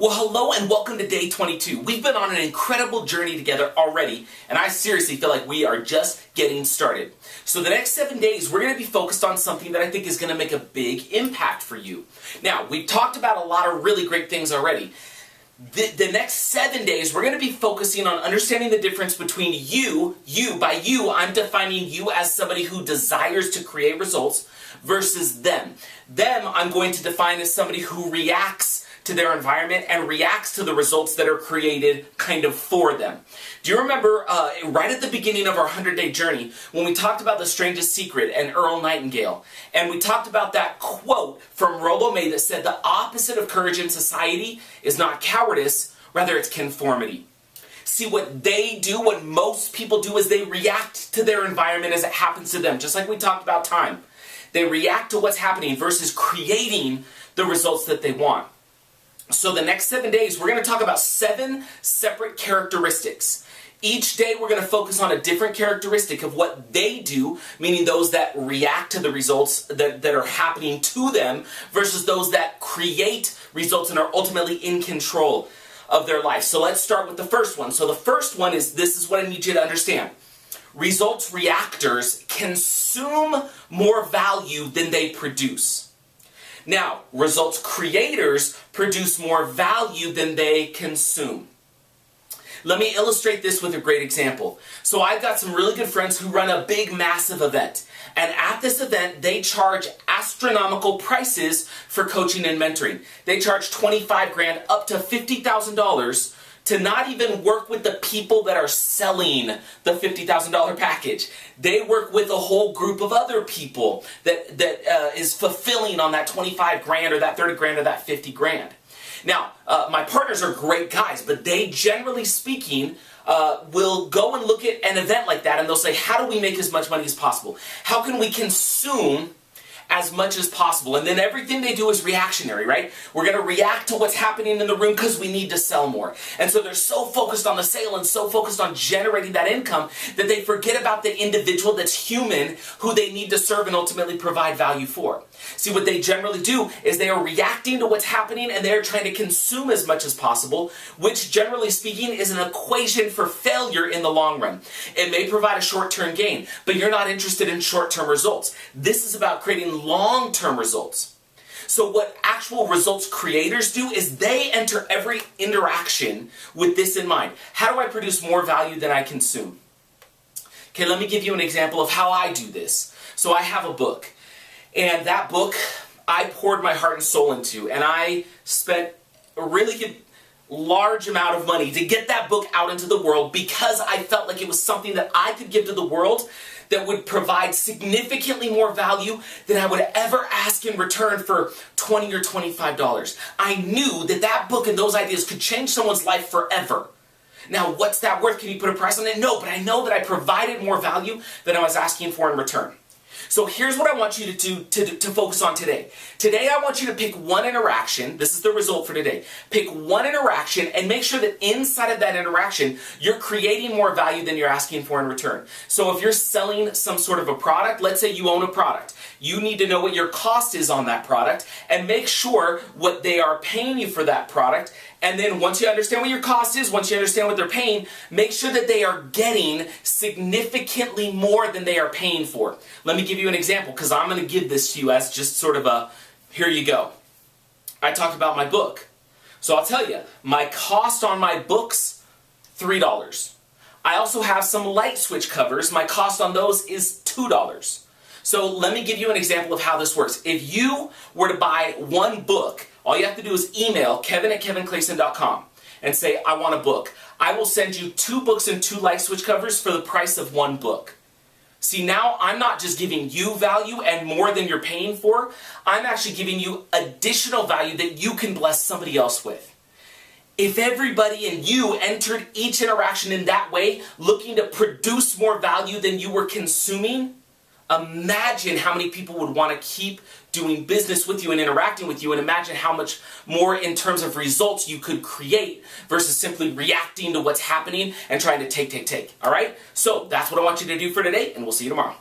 Well, hello and welcome to day 22. We've been on an incredible journey together already, and I seriously feel like we are just getting started. So the next 7 days, we're going to be focused on something that I think is going to make a big impact for you. Now, we've talked about a lot of really great things already. The next 7 days, we're going to be focusing on understanding the difference between you, by you, I'm defining you as somebody who desires to create results, versus them. Them, I'm going to define as somebody who reacts to their environment and reacts to the results that are created kind of for them. Do you remember right at the beginning of our 100-day journey when we talked about The Strangest Secret and Earl Nightingale, and we talked about that quote from Rollo May that said the opposite of courage in society is not cowardice, rather it's conformity. See, what they do, what most people do, is they react to their environment as it happens to them, just like we talked about time. They react to what's happening versus creating the results that they want. So the next 7 days, we're going to talk about 7 separate characteristics. Each day, we're going to focus on a different characteristic of what they do, meaning those that react to the results that are happening to them, versus those that create results and are ultimately in control of their life. So let's start with the first one. So the first one is, this is what I need you to understand. Results reactors consume more value than they produce. Now, results creators produce more value than they consume. Let me illustrate this with a great example. So I've got some really good friends who run a big, massive event. And at this event, they charge astronomical prices for coaching and mentoring. They charge $25,000 up to $50,000 to not even work with the people that are selling the $50,000 package. They work with a whole group of other people that is fulfilling on that $25,000 or that $30,000 or that $50,000. Now, my partners are great guys, but they, generally speaking, will go and look at an event like that and they'll say, how do we make as much money as possible? How can we consume as much as possible? And then everything they do is reactionary, right? We're going to react to what's happening in the room because we need to sell more. And so they're so focused on the sale and so focused on generating that income that they forget about the individual that's human who they need to serve and ultimately provide value for. See, what they generally do is they are reacting to what's happening and they're trying to consume as much as possible, which, generally speaking, is an equation for failure in the long run. It may provide a short-term gain, but you're not interested in short-term results. This is about creating long-term results. So what actual results creators do is they enter every interaction with this in mind. How do I produce more value than I consume? Okay, let me give you an example of how I do this. So I have a book. And that book, I poured my heart and soul into, and I spent a really large amount of money to get that book out into the world because I felt like it was something that I could give to the world that would provide significantly more value than I would ever ask in return for $20 or $25. I knew that that book and those ideas could change someone's life forever. Now, what's that worth? Can you put a price on it? No, but I know that I provided more value than I was asking for in return. So here's what I want you to do to focus on today. Today I want you to pick one interaction. This is the result for today. Pick one interaction and make sure that inside of that interaction you're creating more value than you're asking for in return. So if you're selling some sort of a product, let's say you own a product. You need to know what your cost is on that product and make sure what they are paying you for that product. And then once you understand what your cost is, once you understand what they're paying, make sure that they are getting significantly more than they are paying for. Let me give you an example, because I'm going to give this to you as just sort of a, here you go. I talked about my book. So I'll tell you, my cost on my book's $3. I also have some light switch covers. My cost on those is $2. So let me give you an example of how this works. If you were to buy one book, all you have to do is email kevin@kevinclayson.com and say, I want a book. I will send you 2 books and 2 light switch covers for the price of 1 book. See, now I'm not just giving you value and more than you're paying for. I'm actually giving you additional value that you can bless somebody else with. If everybody and you entered each interaction in that way, looking to produce more value than you were consuming, imagine how many people would want to keep doing business with you and interacting with you, and imagine how much more in terms of results you could create versus simply reacting to what's happening and trying to take. All right? So that's what I want you to do for today, and we'll see you tomorrow.